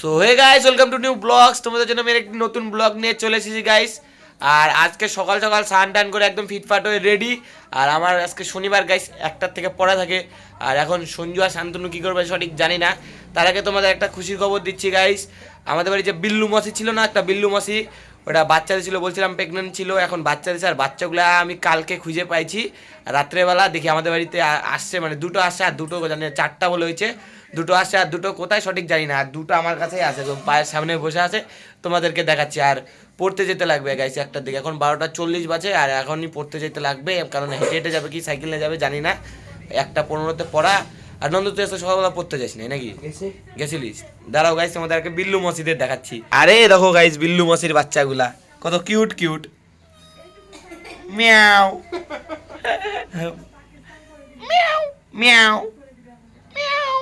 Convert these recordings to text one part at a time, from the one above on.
So hey guys, welcome to new blogs. তোমাদের জন্য আমি একটি নতুন ব্লগ নিয়ে চলে এসেছি গাইস। আর আজকে সকাল সকাল স্নান টান করে একদম ফিটফাট হয়ে রেডি। আর আমার আজকে শনিবার গাইস, 1টার থেকে পড়া থাকে। আর এখন সঞ্জু আর শান্তনু কী করবে সঠিক জানি না। তার আগে তোমাদের একটা খুশির খবর দিচ্ছি গাইস। আমাদের বাড়ি যে বিল্লু মাসি ছিল না, একটা বিল্লু মাসি, ওটা বাচ্চা ছিল, বলছিলাম প্রেগনেন্ট ছিল, এখন বাচ্চা দিয়েছে। আর বাচ্চাগুলো আমি কালকে খুঁজে পাইছি রাত্রেবেলা। দেখি আমাদের বাড়িতে আসছে, মানে দুটো আসছে আর দুটো জানি না, 4টা বলে হয়েছে। দুটো আসছে আর দুটো কোথায় সঠিক জানি না। আর দুটো আমার কাছেই আছে, তো পায়ের সামনে বসে আছে, তোমাদেরকে দেখাচ্ছি। আর পড়তে যেতে লাগবে গাইস 1টার দিকে, এখন 12টা 40 বাজে। আর এখনই পড়তে যেতে লাগবে, কারণ হেঁটে হেঁটে যাবে কি সাইকেল নিয়ে যাবে জানি না। 1টা 15-তে পড়া। আর নন্দ তুই আজকে সকালবেলা পড়তে যাস না নাকি? গেছিলিস? দাঁড়াও গাইস, তোমাদেরকে বিল্লু মসিদের দেখাচ্ছি। আরে দেখো গাইস, বিল্লু মসির বাচ্চাগুলা কত কিউট কিউট। মিয়াও মিয়াও মিয়াও মিয়াও।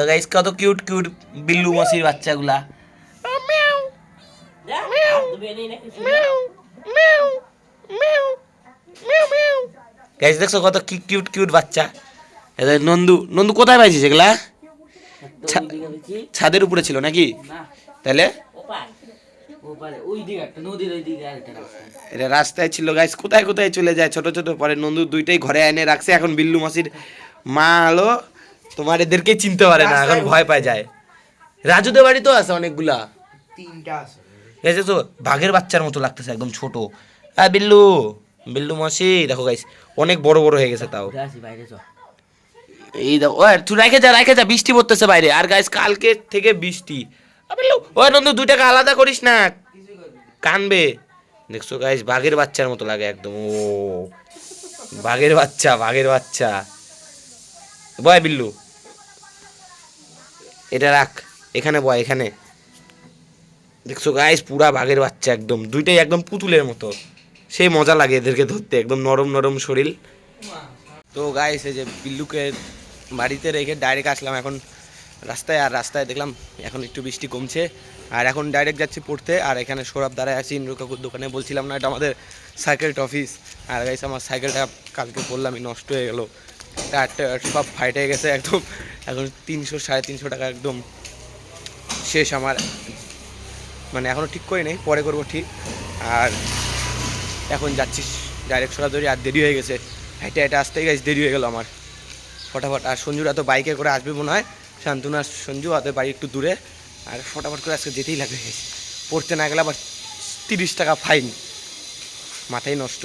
গাইস কত কিউট কিউট বিল্লু মসির বাচ্চাগুলা। মিয়াও মিয়াও মিয়াও মিয়াও মিয়াও মিয়াও মিয়াও। গাইস দেখছো কত কিউট কিউট বাচ্চা। নন্দু নন্দু কোথায় পাইছিস এগুলা? ছাদের উপরে ছিল নাকি? তাহলে এটা রাস্তায় ছিল গাইস, কোথায় কোথায় চলে যায় ছোট ছোট। পরে নন্দু দুইটাই ঘরে এনে রাখছে। এখন বিল্লু মাসির মা হলো তোমার এদেরকে চিনতে পারে না, এখন ভয় পায় যায়। রাজুদের বাড়ি তো আছে অনেকগুলা, 3টা আছে। গেছে তো বাঘের বাচ্চার মতো লাগতেছে, একদম ছোট। হ্যাঁ বিল্লু, বিল্লু মাসি দেখো গাইস অনেক বড় বড় হয়ে গেছে তাও। এই দেখো, ও তুই রাখে যা, বৃষ্টি পড়তেছে বাইরে। আর গাইস কালকে থেকে বৃষ্টি। ও নন্দু 2টাকে আলাদা করিস না, কানবে। দেখছো গাইস বাঘের বাচ্চার মতো লাগে একদম। ও বাঘের বাচ্চা, বাঘের বাচ্চা। বয় বিল্লু, এটা রাখ এখানে, বয় এখানে। দেখছো গাইস পুরা বাঘের বাচ্চা একদম, দুইটাই একদম পুতুলের মতো। সেই মজা লাগে এদেরকে ধরতে, একদম নরম নরম শরীর। তো গাইস এই যে বিল্লুকে বাড়িতে রেখে ডাইরেক্ট আসলাম এখন রাস্তায়। আর রাস্তায় দেখলাম এখন একটু বৃষ্টি কমছে। আর এখন ডাইরেক্ট যাচ্ছি পড়তে। আর এখানে সৌরভ দ্বারায় আছি ইন্দ্র কাকুর দোকানে, বলছিলাম না এটা আমাদের সাইকেল অফিস। আর গাইস আমার সাইকেলটা কালকে বললামই নষ্ট হয়ে গেলো, টায়ারটা সব ফাইটে গেছে একদম। এখন 300-350 টাকা একদম শেষ আমার, মানে এখনও ঠিক করি নেই, পরে করবো ঠিক। আর এখন যাচ্ছিস ডাইরেক্ট সরাসরি, আর দেরি হয়ে গেছে, হেঁটে হেঁটে আসতেই গাইস দেরি হয়ে গেলো আমার ফটাফট। আর সঞ্জুরা তো বাইকে করে আসবে মনে হয়, শান্তনু আর সঞ্জু ওদের বাড়ি একটু দূরে। আর ফটাফট করে আজকে যেতেই লাগবে, পড়তে না গেলে আবার 30 টাকা ফাইন, মাথায় নষ্ট।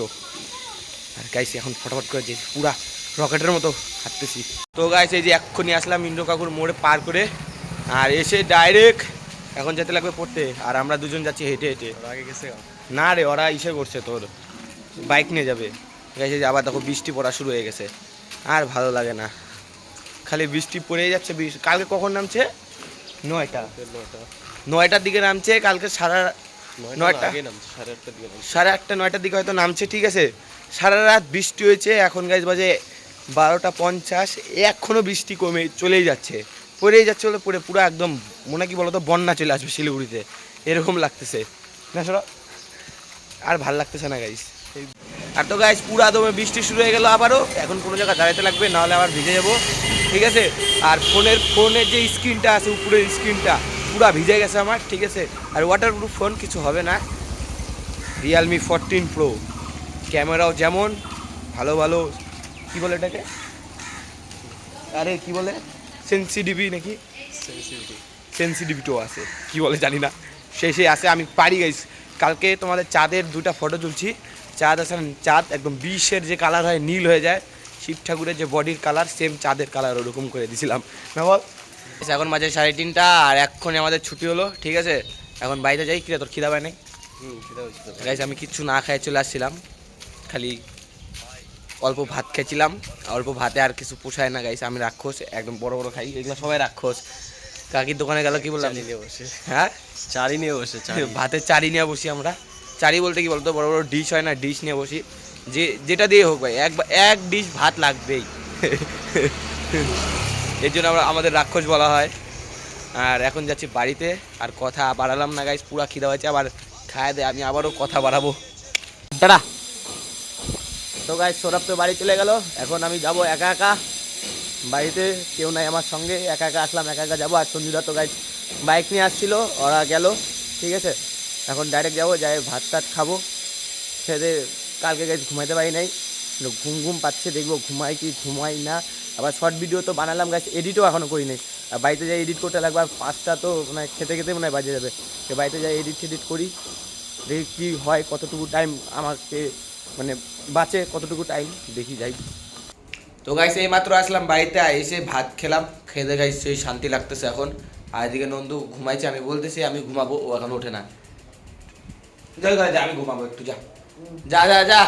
আর গাইস এখন ফটাফট করে যে পুরা রকেটের মতো হাঁটতেছি। তো গাইস এই যে এক্ষুনি আসলাম ইন্দ্র কাকুর মোড়ে পার করে, আর এসে ডাইরেক্ট এখন যেতে লাগবে পড়তে। আর আমরা দুজন যাচ্ছি হেঁটে হেঁটে। আগে গেছে না রে, ওরা ইসে করছে, তোর বাইক নিয়ে যাবে। গেছে যে আবার দেখো বৃষ্টি পড়া শুরু হয়ে গেছে, আর ভালো লাগে না, খালি বৃষ্টি পড়েই যাচ্ছে। কালকে কখন নামছে? 9টার দিকে নামছে কালকে। 9:30 সাড়ে 8টা 9টার দিকে হয়তো নামছে, ঠিক আছে। সারা রাত বৃষ্টি হয়েছে, এখন গাইজ বাজে 12টা 50। এখনও বৃষ্টি কমে চলেই যাচ্ছে, পড়েই যাচ্ছে, বলে পড়ে পুরো একদম মনে কি বলতো বন্যা চলে আসবে শিলিগুড়িতে, এরকম লাগতেছে না সর। আর ভাল লাগতেছে না গাইজ। আর তো গাইজ পুরা দমে বৃষ্টি শুরু হয়ে গেল আবারও। এখন কোনো জায়গায় দাঁড়াতে লাগবে, নাহলে আবার ভিজে যাবো, ঠিক আছে। আর ফোনের যে স্ক্রিনটা আছে, উপরের স্ক্রিনটা পুরা ভিজে গেছে আমার, ঠিক আছে। আর ওয়াটারপ্রুফ ফোন, কিছু হবে না। Realme 14 Pro, ক্যামেরাও যেমন ভালো ভালো, কী বলে এটাকে, আরে কি বলে, সেন্সিটিভি নাকি, সেন্সিটিভিটিও আছে, কি বলে জানি না, সেই আছে। আমি পারি গাইস। কালকে তোমাদের চাঁদের 2টা ফটো তুলছি। চাঁদ আছে, চাঁদ একদম 20-এর যে কালার হয় নীল হয়ে যায়, শিব ঠাকুরের যে বডির কালার সেম চাঁদের কালার ওরকম করে দিয়েছিলাম না বল। এখন মাঝে 3:30 আর এক্ষুনি আমাদের ছুটি হলো, ঠিক আছে। এখন বাড়িতে যাই। কিরে তোর খিদা পায় নাই? গাইস আমি কিচ্ছু না খাই চলে আসছিলাম, খালি অল্প ভাত খেয়েছিলাম। অল্প ভাতে আর কিছু পোষায় না গাইস, আমি রাক্ষস একদম, বড় বড় খাই, এগুলো সবাই রাক্ষস। কাকির দোকানে গেল কি বললাম, হ্যাঁ চারি নিয়ে বসে, ভাতের চারি নিয়ে বসি আমরা। চারি বলতে কি বলতো, বড় বড় ডিশ হয় না, ডিশ নিয়ে বসি, যেটা দিয়ে হোক ভাই, এক ডিশ ভাত লাগবেই। এর জন্য আমাদের রাক্ষস বলা হয়। আর এখন যাচ্ছি বাড়িতে, আর কথা বাড়ালাম না গাইস, পুরা খিদা হয়েছে, আবার খায় দেয় আমি আবারও কথা বাড়াবো। টাটা। তো গাইস সৌরভ তো বাড়ি চলে গেল, এখন আমি যাব একা একা বাড়িতে, কেউ নাই আমার সঙ্গে, একা একা আসলাম, একা একা যাবো। আর সঞ্জুদা তো গাইস বাইক নিয়ে আসছিল, ওরা গেল, ঠিক আছে। এখন ডাইরেক্ট যাবো, যাই ভাত টাত খাবো, খেতে। কালকে গাইস ঘুমাইতে পারি নাই, ঘুম ঘুম পাচ্ছে, দেখবো ঘুমাই কি ঘুমাই না। আবার শর্ট ভিডিও তো বানালাম গাইস, এডিটও এখনও করি নাই। আর বাড়িতে যাই এডিট করতে লাগবে, আর 5টা তো মানে খেতে খেতে মনে হয় বাজে যাবে। তো বাড়িতে যাই এডিট করি, দেখি কী হয়, কতটুকু টাইম আমাকে মানে বাঁচে, কতটুকু টাইম দেখি যাই। তো গাইস এই মাত্র আসলাম বাড়িতে, এসে ভাত খেলাম, খেতে গাইস সেই শান্তি লাগতেছে এখন। আর এদিকে নন্দু ঘুমাইছে, আমি বলতেছি আমি ঘুমাবো, ও এখন ওঠে না। যাই যা, আমি ঘুমাবো একটু, যা যা যা যা।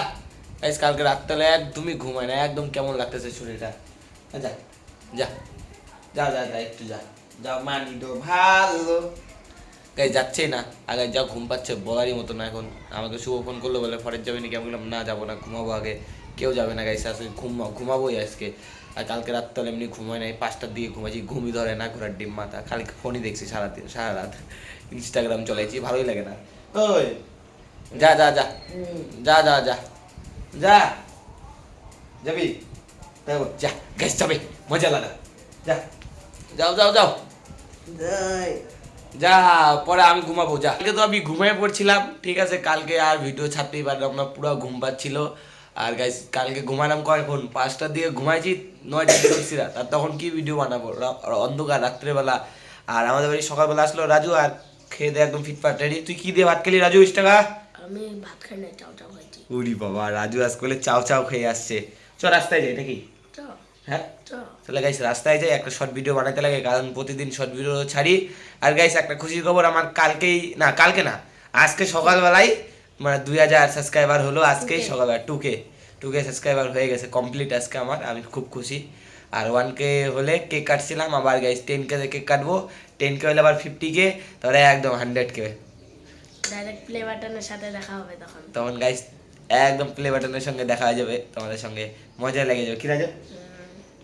গাইস কালকে রাত্রে একদমই ঘুমায় না, একদম কেমন লাগতেছে শরীরটা। যা যা যা যা যা একটু যা যা, মানি তো ভালো। গাইস যাচ্ছেই না, আগে যা ঘুম পাচ্ছে বলারই মতো না। এখন আমাকে শুভ ফোন করলো, বলে ফরেজ যাবে নাকি, আমি বললাম না যাবো না, ঘুমাবো আগে। কেউ যাবে না গাইস, আজকে ঘুমাবোই আজকে। আর কালকে রাত্রে এমনি ঘুমায় নাই, 5টার দিকে ঘুমাইছি, ঘুমই ধরে না, ঘোরার ডিম মাথা, কালকে ফোনই দেখছি সারাদিন, সারা রাত ইনস্টাগ্রাম চলাইছি, ভালোই লাগে না। ওই যা যা যা যা যা যা যা, যাবি যা, গাইস যাবে, মজা লাগা, যা যাও যাও যাও যা, পরে আমি ঘুমাবো, যা। কালকে তো আমি ঘুমিয়ে পড়ছিলাম, ঠিক আছে, কালকে আর ভিডিও ছাড়তেই পারলাম না, পুরো ঘুম পাচ্ছিল। আর গাইস কালকে ঘুমালাম কখন, 5টার দিকে ঘুমাইছি, 9টার দিকে উঠছি রাত। আর তখন কি ভিডিও বানাবো, অন্ধকার রাত্রেবেলা। আর আমাদের বাড়ি সকালবেলা আসলো রাজু, আর খেয়ে দিয়ে একদম ফিটফাট রেডি। তুই কি দিয়ে ভাত খেলি রাজু, 20 টাকা? আমি ভাত খাই না, চাও চাও খাইছি। উরি বাবা, রাজু আজ করলে চাও চাও খেয়ে আসছে। চ রাস্তায় যাই নাকি? চাও হ্যাঁ চাও। তাহলে গাইস রাস্তায় যাই, একটা শর্ট ভিডিও বানাতে লাগে, কারণ প্রতিদিন শর্ট ভিডিও ছাড়ি। আর গাইস একটা খুশির খবর, আমার কালকে না আজকে সকালবেলায় মানে 2000 সাবস্ক্রাইবার হলো, আজকেই সকালবেলা 2K সাবস্ক্রাইবার হয়ে গেছে কমপ্লিট আজকে আমার, আমি খুব খুশি। আর 1K হলে কেক কাটছিলাম, আবার গাইস 10K কেক কাটবো, 10K হলে আবার 50K, তাহলে একদম 100K। ডাইরেক্ট প্লে বাটনের সাথে দেখা হবে তখন। তখন গাইস একদম প্লে বাটনের সঙ্গে দেখা হয়ে যাবে, তোমাদের সঙ্গে মজা লেগে যাবে, কি রাজা?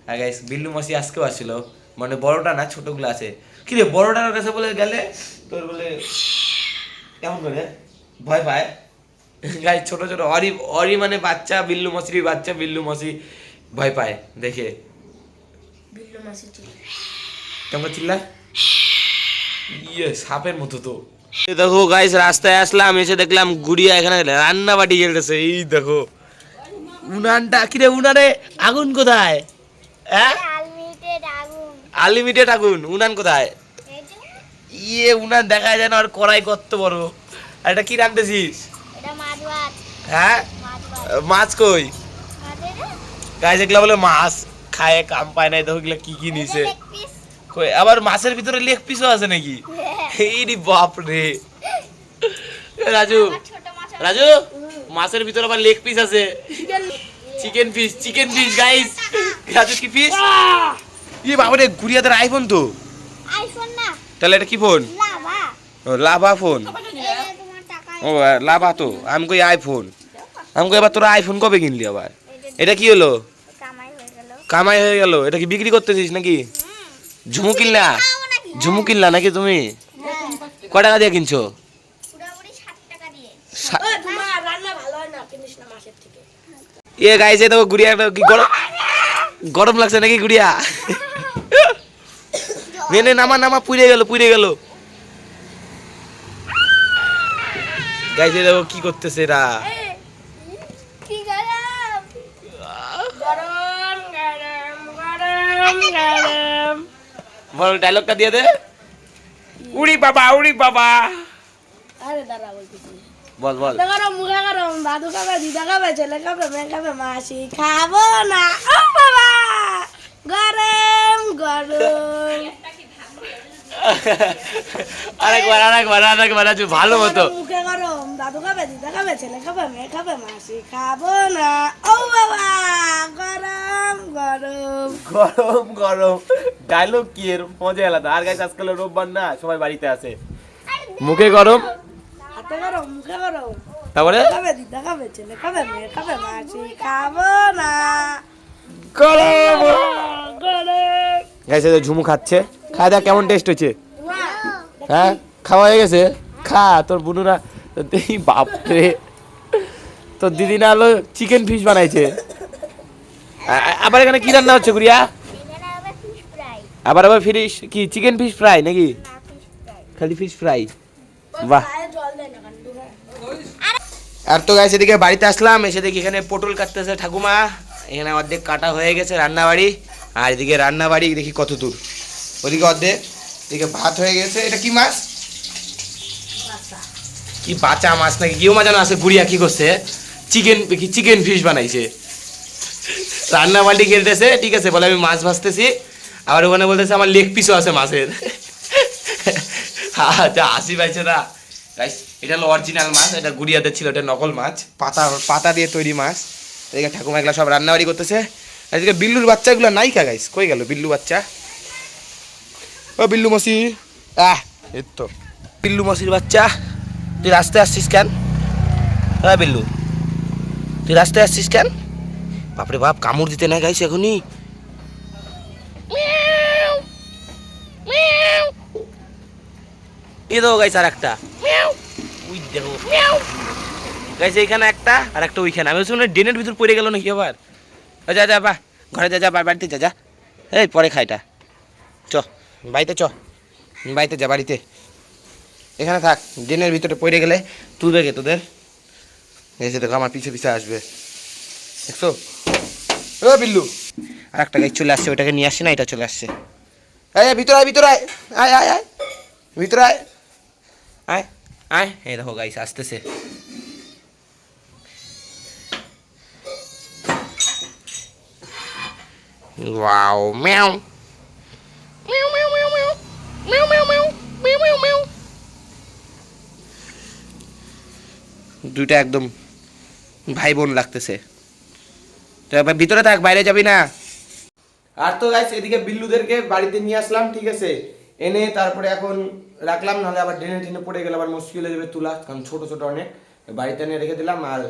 আর গাইস বিল্লু মাসি আজকেও আসছিল, মানে বড়টা না ছোটগুলো আছে। কি রে বড়টার কাছে বলে গেলে তোর বলে কেমন করে ভয় পায় গাইস, ছোট ছোট অরি মানে বাচ্চা, বিল্লু মাসির বাচ্চা, বিল্লু মাসি ভয় পায় দেখে। বিল্লু মাসি ছিল কেমন চিল্লা, ইয়ে সাপের মতো তো। এই দেখো গাইস রাস্তায় আসলাম, এসে দেখলাম গুড়িয়া এখানে রান্না বাটি জ্বলতেছে। এই দেখো উনানটা, কিরে উনানে আগুন কোথায়? হ্যাঁ আনলিমিটেড আগুন, উনান কোথায়? ইয়ে উনান দেখা যায় না, আর কড়াই কত বড়। আর এটা কি রাঁধতেছিস? হ্যাঁ মাছ কই? গাইস এগুলা বলে মাছ খায়, কাম পায় না। দেখো এগুলা কি কি নিছে, কই আবার মাছের ভিতরে লেগ পিসও আছে নাকি? এই রে বাপ রে রাজু, রাজু মাছের ভিতরে আবার লেগ পিস আছে, চিকেন পিস গাইস। রাজু কি পিস? ইয়ে বাবা রে, গুড়িয়াদের আইফোন তো। আইফোন না, তাহলে এটা কি ফোন? লাভা। ও লাভা ফোন, ও লাভা তো, আমি কই আইফোন। আমি কই এবার তোরা আইফোন কবে কিনলি আবার? এটা কি হলো? কামাই হয়ে গেল। এটা কি বিক্রি করতেছিস নাকি? ঝুমু কিনলা নাকি তুমি? কয় টাকা দিয়ে কিনছো? পুরোপুরি 60 টাকা দিয়ে। তোমার রান্না ভালো হয় না, কিনিস না মাসের থেকে। এ গাইস এই দেখো গুড়িয়া কি গরম লাগছে নাকি গুড়িয়া? নে নামা পুড়ে গেল। গাইস এই দেখো কি করতেছে এরা। কি গরম। গরম। বল ডায়লগটা দিয়ে দে। উড়ি বাবা আরে দাঁড়া বলতেছি। বল গরম, মুখে গরম, দাদু খাবে, দিদা খাবে, ছেলে খাবে, মেয়ে খাবে, মাসি খাবো না। ও বাবা গরম। আরেকবার আজ ভালো মতো। মুখে গরম, দাদু খাবে, দিদা খাবে, ছেলে খাবে, মেয়ে খাবে, মাসি খাবো না। ও বাবা গরম ডায়লগ কি এর মজা আলাদা। আর গাইস আজকাল রোববার না, সবাই বাড়িতে আছে। মুখে গরম, হাতে গরম, মুখে গরম, তারপরে খাবে, দিদা খাবে, ছেলে খাবে, মেয়ে খাবে, মাসি খাবো না। গরম। গাইস এই ঝুমু খাচ্ছে, খাওয়া দাওয়া কেমন টেস্ট হচ্ছে? হ্যাঁ খাওয়া হয়ে গেছে, খা। তোর বুনুরা এই বাপ রে, তোর দিদি না হলো চিকেন ফিশ বানাইছে। আবার এখানে কি রান্না হচ্ছে গুড়িয়া? এখানে আবার ফিশ ফ্রাই। আবার ফিশ কি চিকেন ফিশ ফ্রাই নাকি? না, ফিশ খালি ফিশ ফ্রাই। বাহ। গায়ে জল দেয় না কান্ডু আর তো গাইস এদিকে বাড়িতে আসলাম, এসে দেখি এখানে পটল কাটতেছে ঠাকুমা, এখানে অর্ধেক কাটা হয়ে গেছে রান্নাবাড়ি, আর এদিকে রান্নাবাড়ি দেখি কত দূর, ওদিকে অর্ধেক, এদিকে ভাত হয়ে গেছে। এটা কি মাছ? কি বাঁচা মাছ নাকি কেউ মাছ যেন আছে, গুড়িয়া কি করছে, চিকেন ফিশ বানাইছে, রান্না বাল্টি খেলতেছে, ঠিক আছে, বলে আমি মাছ ভাজতেছি, আবার ওখানে বলতেছে আমার লেগ পিসও আছে মাছের। যা হাসি পাইছে না গাইস, এটা হলো অরিজিনাল মাছ, এটা গুড়িয়াদের ছিল, এটা নকল মাছ, পাতা দিয়ে তৈরি মাছ। এদিকে ঠাকুমা এগুলো সব রান্নাবাড়ি করতেছে। এদিকে বিল্লুর বাচ্চাগুলো নাই কা গাইস, কই গেল বিল্লু বাচ্চা? ও বিল্লু মসি, এই তো বিল্লু মসির বাচ্চা, তুই রাস্তায় আসছিস কেন? হ্যাঁ বিল্লু, তুই রাস্তায় আসছিস কেন? বাপরে বাপ, কামড় দিতে না গাইস এখনই। এ দেখো গাইস আর একটা, ওই দেখো গাইস, এইখানে একটা আর একটা ওইখানে, আমি বলছি ড্রেনের ভিতর পড়ে গেল নাকি আবার। যা যা বা ঘরে যা, বাড়িতে যা, এই পরে খাইটা, চ বাড়িতে, বাড়িতে যা, বাড়িতে এখানে থাক, ড্রেনের ভিতরে পড়ে গেলে তুলবে কে তোদের? এসে দেখো আমার পিছে পিছে আসবে, দেখছো? ও বিল্লু, আর একটা গাইস চলে আসছে, ওইটাকে নিয়ে আসছে না, এটা চলে আসছে। এই ভিতরে আয়, ভিতরে আয়, আয় ভিতরে আয়, এই দেখো গাইস আসতেছে। ওয়াও, মিয়াও মিয়াও মিয়াও মিয়াও মিয়াও মিয়াও মিয়াও মিয়াও মিয়াও মিয়াও, দুইটা একদম ভাই বোন লাগতেছে। তো এবার ভিতরে থাক, বাইরে যাবি না। আর তো গাইস এদিকে বিল্লুদেরকে বাড়িতে নিয়ে আসলাম, ঠিক আছে, এনে তারপরে এখন রাখলাম, নাহলে আবার ড্রেনে পড়ে গেলে আবার মুশকিল হয়ে যাবে তোলা, কারণ ছোট ছোট অনেক, বাড়িতে এনে রেখে দিলাম। আর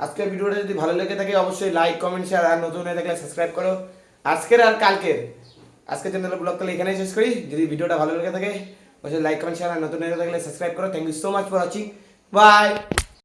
আজকের ভিডিওটা যদি ভালো লেগে থাকে অবশ্যই লাইক কমেন্ট শেয়ার, আর নতুন হয়ে থাকলে সাবস্ক্রাইব করো। আজকের আর আজকের চ্যানেলের ব্লগ তাহলে এখানেই শেষ করি। যদি ভিডিওটা ভালো লেগে থাকে অবশ্যই লাইক কমেন্ট শেয়ার, আর নতুন হয়ে থাকলে সাবস্ক্রাইব করো। Thank you so much for watching, by.